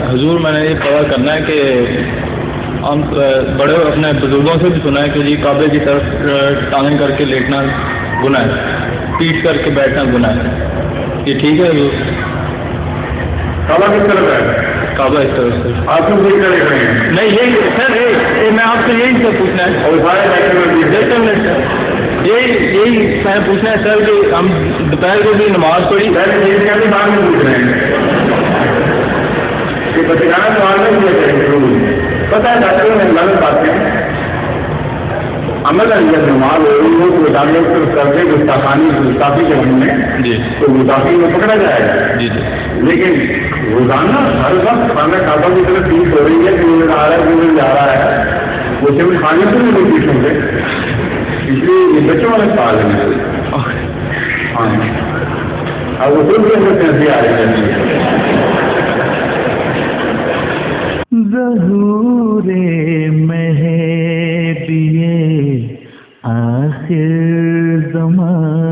حضور میں نے یہ پتا کرنا ہے کہ ہم بڑے اپنے بزرگوں سے بھی سنا ہے کہ جی کعبے کی طرف ٹانگیں کر کے لیٹنا گناہ ہے، پیٹ کر کے بیٹھنا گناہ ہے، یہ ٹھیک ہے حضور؟ کعبہ کس طرف ہے؟ کعبہ اس طرف سے آپ کو دیکھ کر رہے ہیں؟ نہیں یہی سر میں آپ سے یہی سے پوچھنا ہے، یہی میں پوچھنا ہے سر کہ ہم دوپہر کو بھی نماز پڑھی بعد میں پوچھ رہے ہیں کہ بچانا سوال نہیں کیا کریں پتہ ہے ڈاکٹر میں غلط باتیں عمل جب نماز ہو رہی ہو تو ڈاکٹر کر دے گستاخی کے بارے میں جی تو گستاخی میں پکڑا جائے گا، جی جی، لیکن روزانہ ہر وقت کھانا کھاتا کی طرف پیٹ ہو رہی ہے کہ آ رہا ہے کہ جا رہا ہے اسے بھی کھانے سے نہیں پیٹ ہوں گے، اس لیے یہ بچوں والے سوال ہے۔ ہاں اب اصول کے اندر کیسے آ رہے ہیں؟ ظہور مہدی آخر زمان